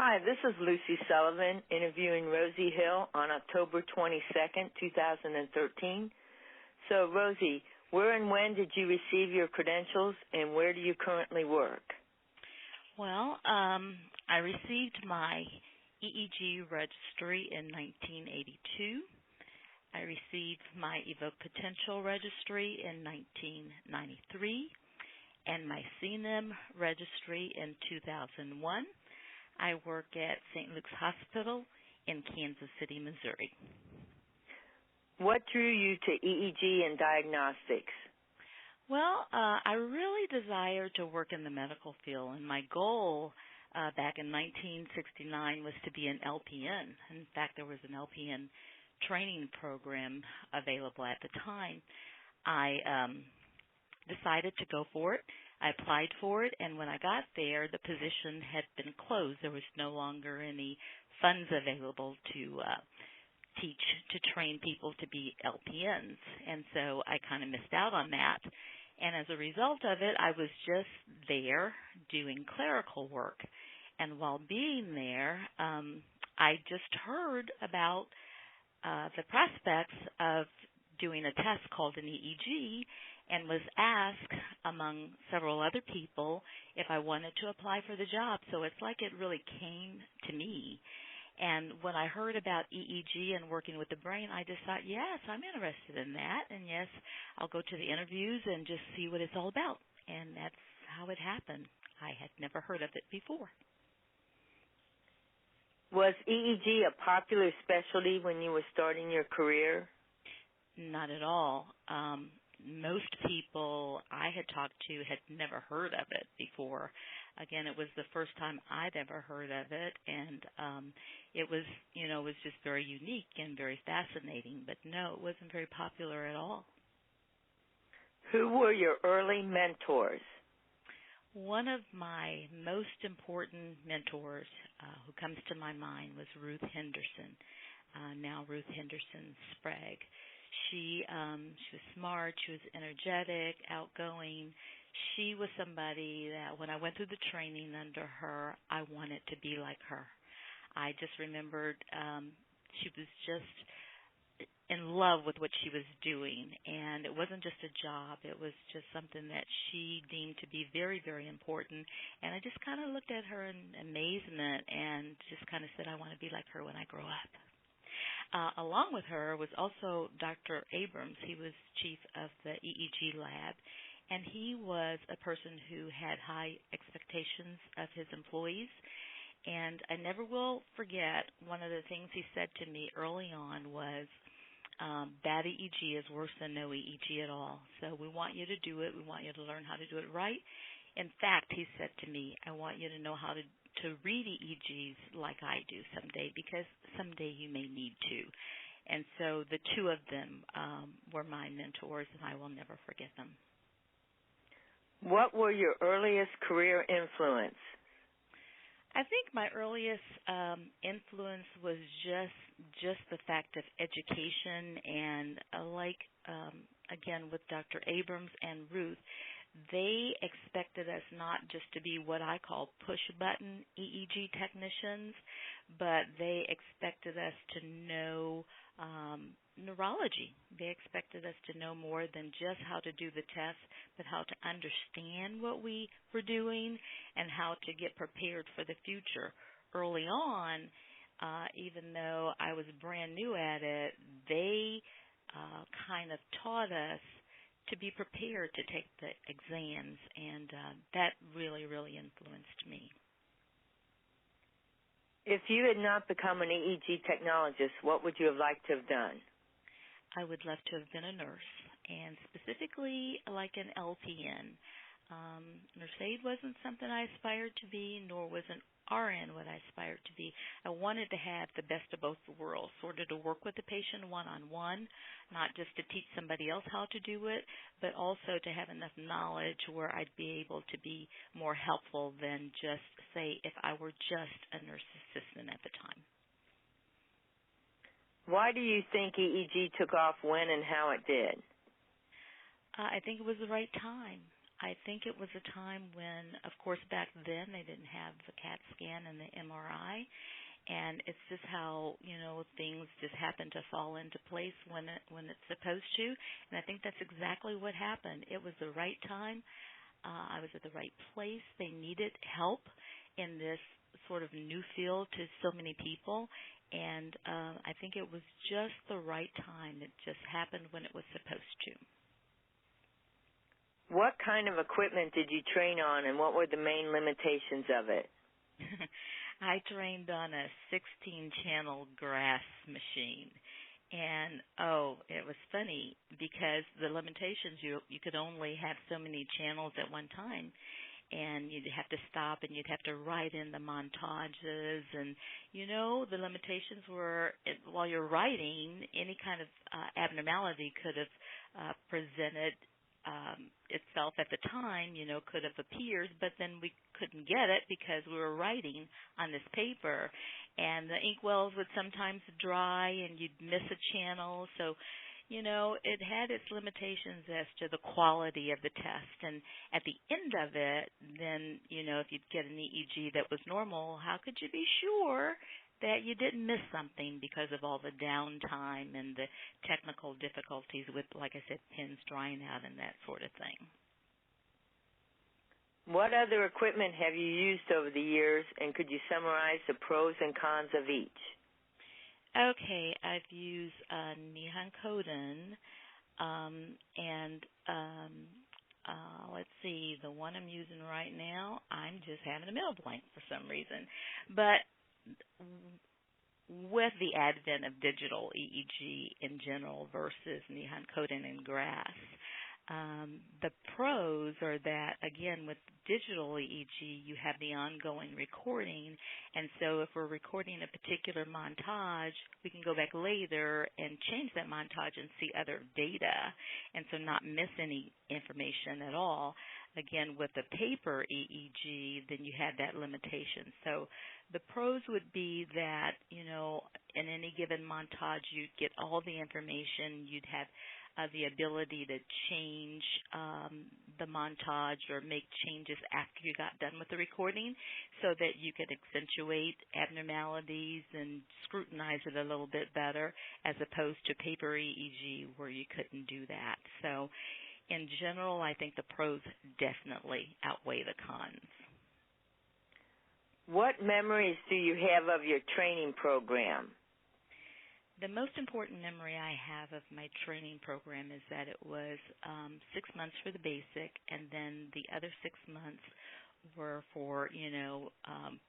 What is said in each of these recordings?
Hi, this is Lucy Sullivan interviewing Rosie Hill on October 22nd, 2013. So, Rosie, where and when did you receive your credentials, and where do you currently work? Well, I received my EEG registry in 1982. I received my Evoke Potential registry in 1993 and my CNM registry in 2001. I work at St. Luke's Hospital in Kansas City, Missouri. What drew you to EEG and diagnostics? Well, I really desire to work in the medical field, and my goal back in 1969 was to be an LPN. In fact, there was an LPN training program available at the time. I decided to go for it. I applied for it, and when I got there, the position had been closed. There was no longer any funds available to train people to be LPNs, and so I kind of missed out on that. And as a result of it, I was just there doing clerical work. And while being there, I just heard about the prospects of doing a test called an EEG, and was asked among several other people if I wanted to apply for the job. So it's like it really came to me. And when I heard about EEG and working with the brain, I just thought, yes, I'm interested in that. And yes, I'll go to the interviews and just see what it's all about. And that's how it happened. I had never heard of it before. Was EEG a popular specialty when you were starting your career? Not at all. Most people I had talked to had never heard of it before. Again, it was the first time I'd ever heard of it, and it was, it was just very unique and very fascinating. But no, it wasn't very popular at all. Who were your early mentors? One of my most important mentors who comes to my mind was Ruth Henderson, now Ruth Henderson Sprague. She was smart, she was energetic, outgoing. She was somebody that when I went through the training under her, I wanted to be like her. I just remembered she was just in love with what she was doing, and it wasn't just a job. It was just something that she deemed to be very, very important, and I just kind of looked at her in amazement and just kind of said, I want to be like her when I grow up. Along with her was also Dr. Abrams. He was chief of the EEG lab, and he was a person who had high expectations of his employees. And I never will forget one of the things he said to me early on was, bad EEG is worse than no EEG at all. So we want you to do it. We want you to learn how to do it right. In fact, he said to me, I want you to know how to read EEGs like I do someday, because someday you may need to. And so the two of them were my mentors, and I will never forget them. What were your earliest career influence? I think my earliest influence was just the fact of education, and again, with Dr. Abrams and Ruth, they expected us not just to be what I call push-button EEG technicians, but they expected us to know neurology. They expected us to know more than just how to do the test, but how to understand what we were doing and how to get prepared for the future. Early on, even though I was brand new at it, they kind of taught us to be prepared to take the exams, and that really, really influenced me. If you had not become an EEG technologist, what would you have liked to have done? I would love to have been a nurse, and specifically like an LPN. Nurse aide wasn't something I aspired to be, nor was an RN what I aspired to be. I wanted to have the best of both worlds, sort of to work with the patient one-on-one, not just to teach somebody else how to do it, but also to have enough knowledge where I'd be able to be more helpful than just, say, if I were just a nurse assistant at the time. Why do you think EEG took off when and how it did? I think it was the right time. I think it was a time when, of course, back then they didn't have the CAT scan and the MRI, and it's just how, things just happen to fall into place when it's supposed to. And I think that's exactly what happened. It was the right time. I was at the right place. They needed help in this sort of new field to so many people, and I think it was just the right time. It just happened when it was supposed to. What kind of equipment did you train on, and what were the main limitations of it? I trained on a 16-channel grass machine. And, it was funny because the limitations, you could only have so many channels at one time. And you'd have to stop and you'd have to write in the montages. And, the limitations were, while you're writing, any kind of abnormality could have presented itself at the time, could have appeared, but then we couldn't get it because we were writing on this paper. And the inkwells would sometimes dry and you'd miss a channel. So, it had its limitations as to the quality of the test. And at the end of it, then, if you'd get an EEG that was normal, how could you be sure that you didn't miss something because of all the downtime and the technical difficulties with, like I said, pins drying out and that sort of thing? What other equipment have you used over the years, and could you summarize the pros and cons of each? Okay, I've used Nihon Koden, and let's see, the one I'm using right now, I'm just having a middle blank for some reason. But with the advent of digital EEG in general versus Nihon Koden and grass, the pros are that, again, with digital EEG, you have the ongoing recording, and so if we're recording a particular montage, we can go back later and change that montage and see other data, and so not miss any information at all. Again, with the paper EEG, then you have that limitation. So the pros would be that, in any given montage, you'd get all the information, you'd have the ability to change the montage or make changes after you got done with the recording so that you could accentuate abnormalities and scrutinize it a little bit better as opposed to paper EEG where you couldn't do that. So in general, I think the pros definitely outweigh the cons. What memories do you have of your training program? The most important memory I have of my training program is that it was 6 months for the basic, and then the other 6 months were for,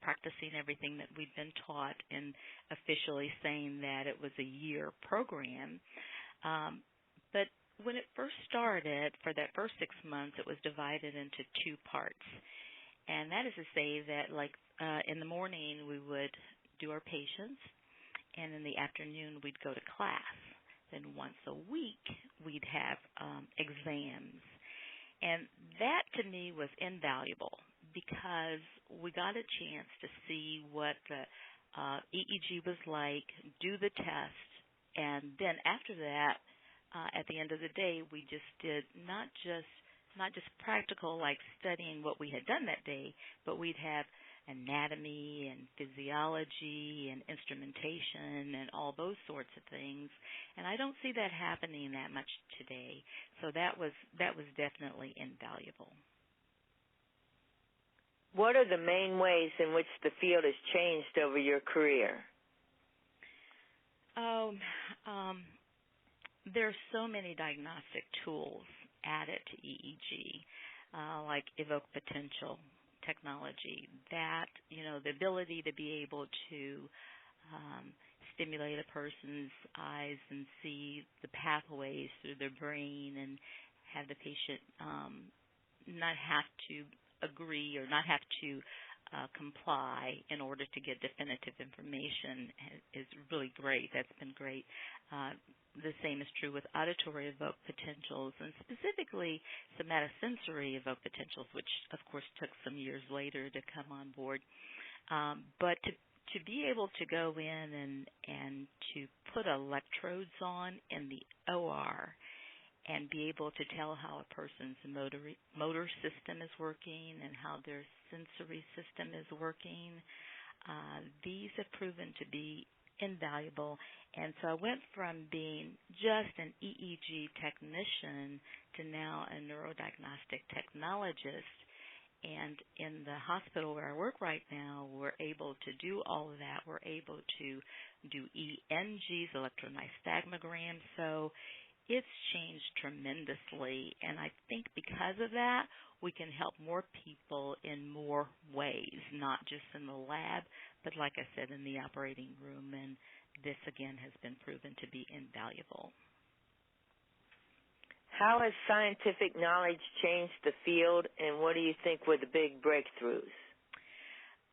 practicing everything that we'd been taught and officially saying that it was a year program. But when it first started, for that first 6 months, it was divided into two parts. And that is to say that, in the morning we would do our patients, and in the afternoon we'd go to class. Then once a week we'd have exams. And that to me was invaluable because we got a chance to see what the EEG was like, do the test, and then after that, at the end of the day, we just did not just practical, like studying what we had done that day, but we'd have anatomy and physiology and instrumentation and all those sorts of things. And I don't see that happening that much today. So that was definitely invaluable. What are the main ways in which the field has changed over your career? There's so many diagnostic tools added to EEG, like evoke potential technology, that, the ability to be able to stimulate a person's eyes and see the pathways through their brain and have the patient not have to agree or not have to comply in order to get definitive information is really great. That's been great. The same is true with auditory evoked potentials and specifically somatosensory evoked potentials, which of course took some years later to come on board. But to be able to go in and to put electrodes on in the OR and be able to tell how a person's motor system is working and how their sensory system is working. These have proven to be invaluable. And so I went from being just an EEG technician to now a neurodiagnostic technologist. And in the hospital where I work right now, we're able to do all of that. We're able to do ENGs, electronystagmograms. So it's changed tremendously. And I think because of that, we can help more people in more ways, not just in the lab, but like I said, in the operating room. And this, again, has been proven to be invaluable. How has scientific knowledge changed the field, and what do you think were the big breakthroughs?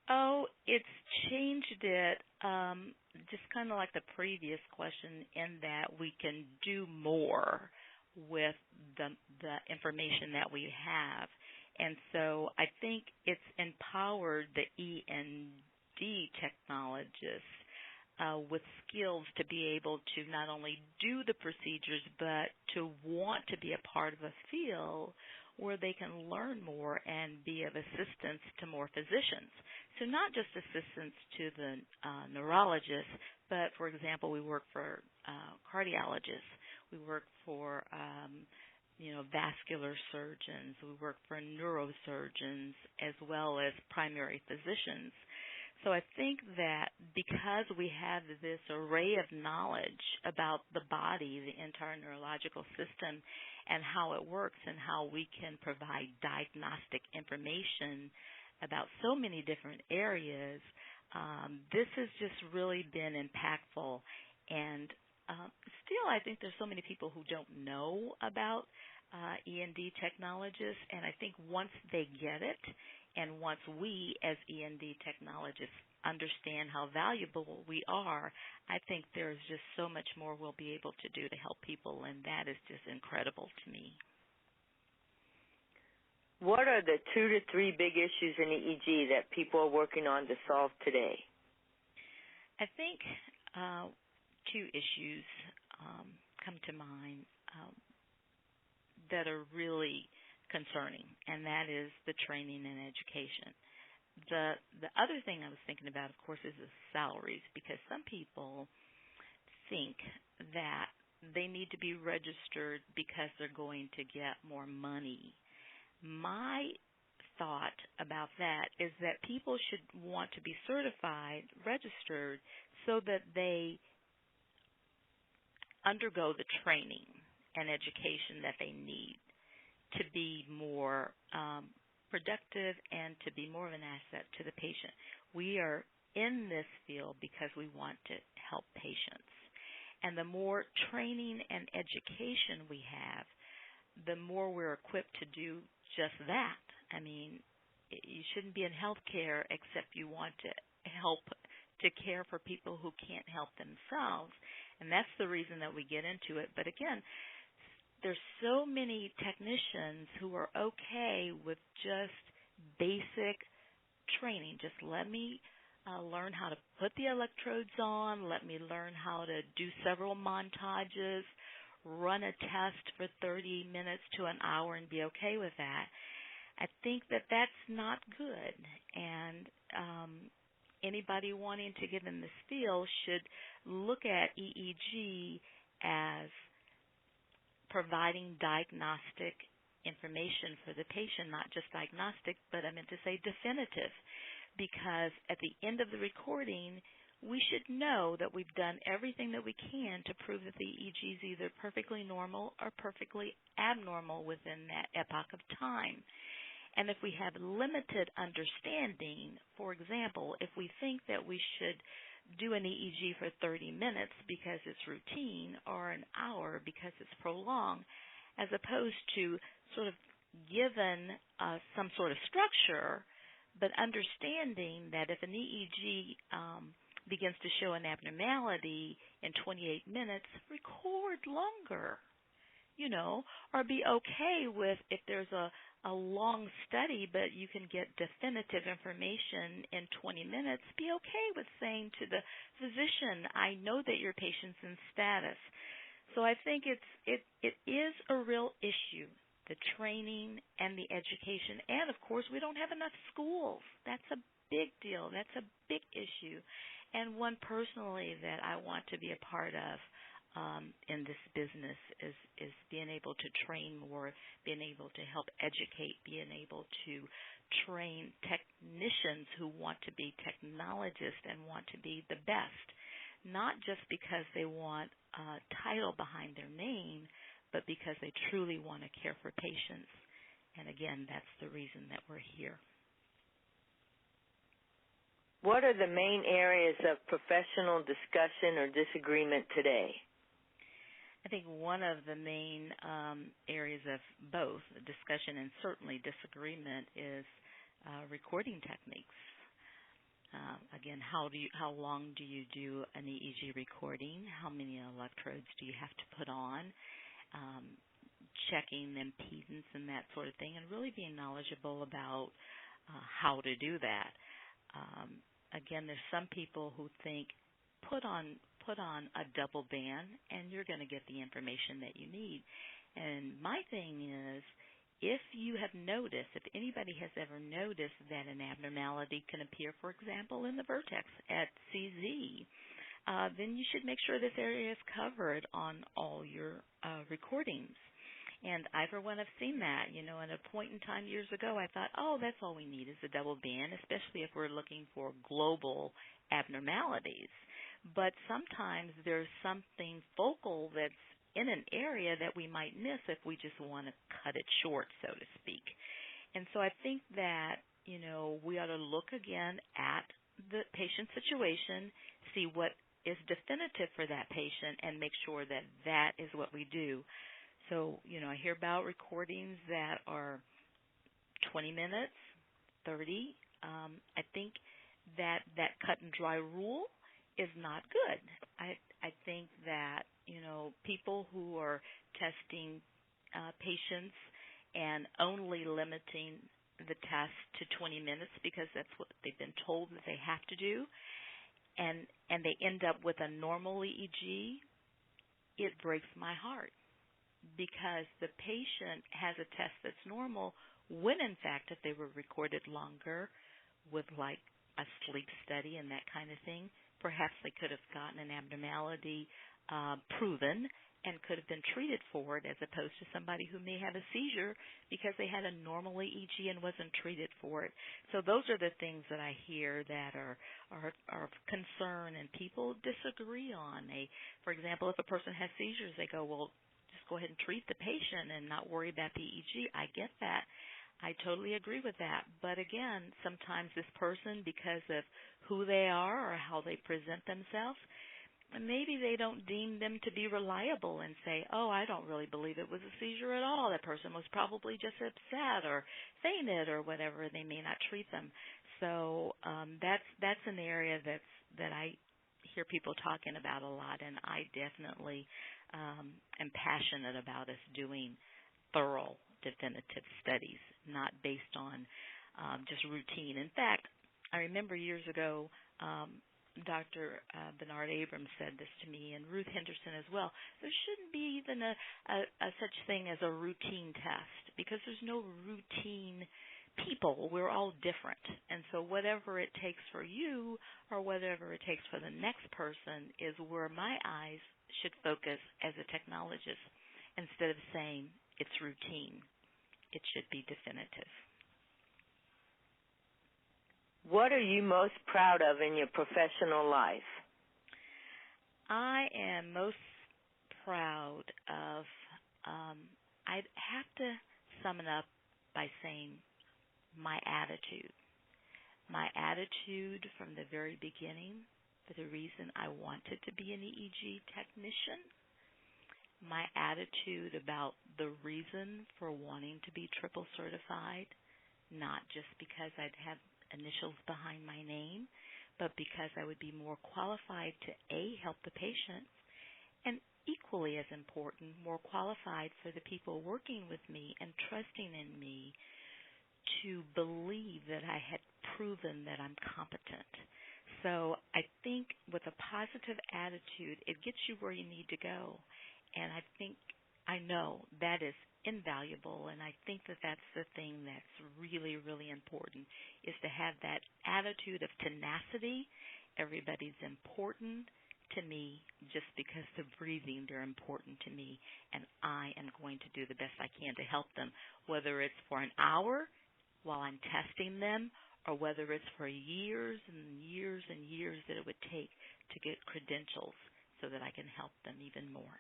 Oh, it's changed it, just kind of like the previous question, in that we can do more with the information that we have. And so I think it's empowered the END technologists with skills to be able to not only do the procedures, but to want to be a part of a field where they can learn more and be of assistance to more physicians. So not just assistance to the neurologists, but, for example, we work for cardiologists. We work for, vascular surgeons. We work for neurosurgeons as well as primary physicians. So I think that because we have this array of knowledge about the body, the entire neurological system, and how it works and how we can provide diagnostic information about so many different areas, this has just really been impactful. And still, I think there's so many people who don't know about END technologists, and I think once they get it, and once we as END technologists understand how valuable we are, I think there's just so much more we'll be able to do to help people, and that is just incredible to me. What are the 2 to 3 big issues in EEG that people are working on to solve today? I think 2 issues come to mind that are really concerning, and that is the training and education. The other thing I was thinking about, of course, is the salaries, because some people think that they need to be registered because they're going to get more money. My thought about that is that people should want to be certified, registered, so that they undergo the training and education that they need to be more productive and to be more of an asset to the patient. We are in this field because we want to help patients. And the more training and education we have, the more we're equipped to do just that. I mean, you shouldn't be in healthcare except you want to help to care for people who can't help themselves. And that's the reason that we get into it. But again, there's so many technicians who are okay with just basic training. Just let me learn how to put the electrodes on. Let me learn how to do several montages, run a test for 30 minutes to an hour and be okay with that. I think that that's not good. And anybody wanting to get in this field should look at EEG as providing diagnostic information for the patient, not just diagnostic, but I meant to say definitive, because at the end of the recording, we should know that we've done everything that we can to prove that the EEG is either perfectly normal or perfectly abnormal within that epoch of time. And if we have limited understanding, for example, if we think that we should do an EEG for 30 minutes because it's routine or an hour because it's prolonged, as opposed to sort of given some sort of structure, but understanding that if an EEG begins to show an abnormality in 28 minutes, record longer, or be okay with if there's a long study, but you can get definitive information in 20 minutes, be okay with saying to the physician, I know that your patient's in status. So I think it is a real issue, the training and the education, and of course we don't have enough schools. That's a big deal. That's a big issue, and one personally that I want to be a part of in this business is being able to train more, being able to help educate, being able to train technicians who want to be technologists and want to be the best, not just because they want a title behind their name, but because they truly want to care for patients. And again, that's the reason that we're here. What are the main areas of professional discussion or disagreement today? I think one of the main areas of both discussion and certainly disagreement is recording techniques. Again, how long do you do an EEG recording? How many electrodes do you have to put on? Checking impedance and that sort of thing, and really being knowledgeable about how to do that. Again, there's some people who think put on a double band and you're going to get the information that you need. And my thing is, if you have noticed, if anybody has ever noticed that an abnormality can appear, for example, in the vertex at CZ, then you should make sure this area is covered on all your recordings. And I, for one, have seen that. At a point in time years ago, I thought, oh, that's all we need is a double band, especially if we're looking for global abnormalities. But sometimes there's something focal that's in an area that we might miss if we just want to cut it short, so to speak. And so I think that, we ought to look again at the patient situation, see what is definitive for that patient, and make sure that that is what we do. So, I hear about recordings that are 20 minutes, 30. I think that cut and dry rule is not good. I think that, people who are testing patients and only limiting the test to 20 minutes because that's what they've been told that they have to do, and they end up with a normal EEG, it breaks my heart because the patient has a test that's normal when, in fact, if they were recorded longer with like a sleep study and that kind of thing, perhaps they could have gotten an abnormality proven and could have been treated for it, as opposed to somebody who may have a seizure because they had a normal EEG and wasn't treated for it. So those are the things that I hear that are of concern and people disagree on. For example, if a person has seizures, they go, well, just go ahead and treat the patient and not worry about the EEG. I get that. I totally agree with that. But again, sometimes this person, because of who they are or how they present themselves, maybe they don't deem them to be reliable and say, oh, I don't really believe it was a seizure at all. That person was probably just upset or fainted or whatever. They may not treat them. So that's an area that I hear people talking about a lot, and I definitely am passionate about us doing thorough, definitive studies, not based on just routine. In fact, I remember years ago, Dr. Bernard Abrams said this to me, and Ruth Henderson as well. There shouldn't be even a such thing as a routine test because there's no routine people. We're all different. And so whatever it takes for you or whatever it takes for the next person is where my eyes should focus as a technologist instead of saying it's routine. It should be definitive. What are you most proud of in your professional life? I am most proud of, I'd have to sum it up by saying my attitude. My attitude from the very beginning for the reason I wanted to be an EEG technician. My attitude about the reason for wanting to be triple certified, not just because I'd have initials behind my name, but because I would be more qualified to A, help the patient, and equally as important, more qualified for the people working with me and trusting in me to believe that I had proven that I'm competent. So I think with a positive attitude, it gets you where you need to go. And I know that is invaluable, and I think that that's the thing that's really, really important, is to have that attitude of tenacity. Everybody's important to me just because they're breathing. They're important to me, and I am going to do the best I can to help them, whether it's for an hour while I'm testing them or whether it's for years and years and years that it would take to get credentials so that I can help them even more.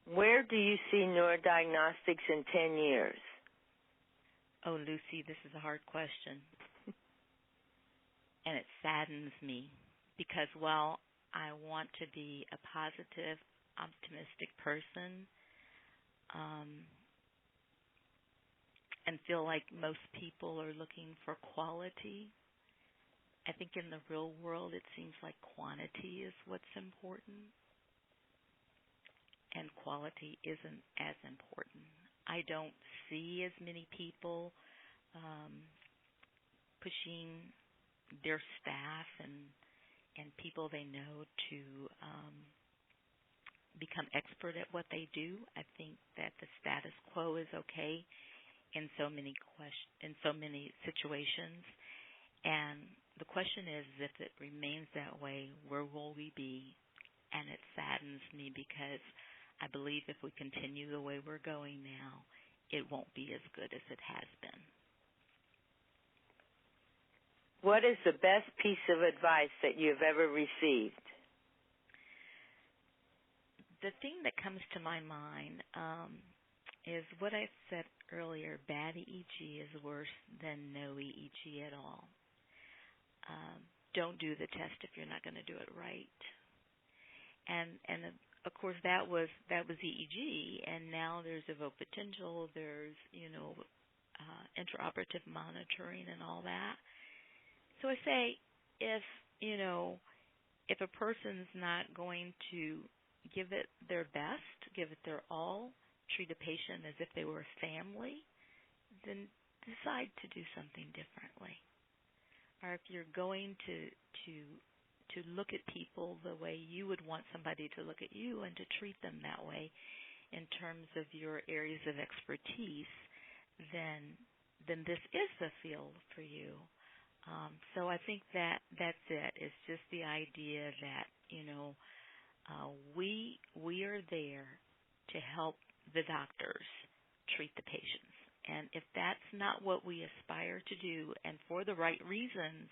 Where do you see neurodiagnostics in 10 years? Oh, Lucy, this is a hard question. And it saddens me because while I want to be a positive, optimistic person, and feel like most people are looking for quality, I think in the real world it seems like quantity is what's important, and quality isn't as important. I don't see as many people pushing their staff and people they know to become expert at what they do. I think that the status quo is okay in so many situations, and the question is, if it remains that way, where will we be? And it saddens me because I believe if we continue the way we're going now, it won't be as good as it has been. What is the best piece of advice that you've ever received? The thing that comes to my mind is what I said earlier: bad EEG is worse than no EEG at all. Don't do the test if you're not going to do it right. And of course that was EEG, and now there's evoked potential. There's intraoperative monitoring and all that. So I say if a person's not going to give it their best, give it their all, treat a patient as if they were a family, then decide to do something differently. Or if you're going to look at people the way you would want somebody to look at you and to treat them that way in terms of your areas of expertise, then this is the field for you. So I think that's it. It's just the idea that we are there to help the doctors treat the patients. And if that's not what we aspire to do, and for the right reasons,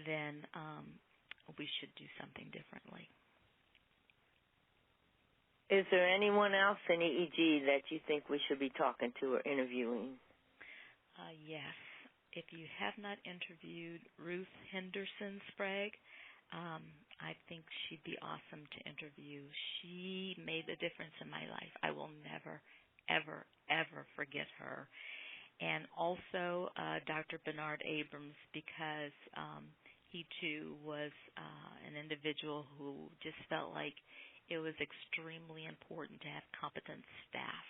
then we should do something differently. Is there anyone else in EEG that you think we should be talking to or interviewing? Yes. If you have not interviewed Ruth Henderson Sprague, I think she'd be awesome to interview. She made a difference in my life. I will never, ever, ever forget her. And also Dr. Bernard Abrams, because he too was an individual who just felt like it was extremely important to have competent staff,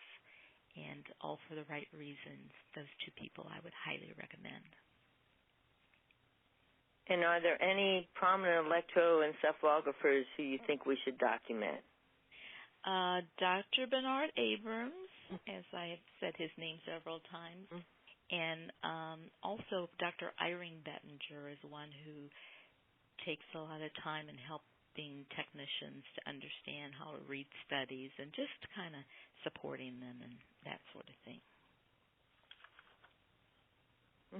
and all for the right reasons. Those two people I would highly recommend. And are there any prominent electroencephalographers who you think we should document? Dr. Bernard Abrams, as I have said his name several times, and also Dr. Irene Bettinger is one who takes a lot of time in helping technicians to understand how to read studies and just kind of supporting them and that sort of thing.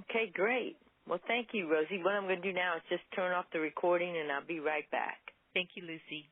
Okay, great. Well, thank you, Rosie. What I'm going to do now is just turn off the recording, and I'll be right back. Thank you, Lucy.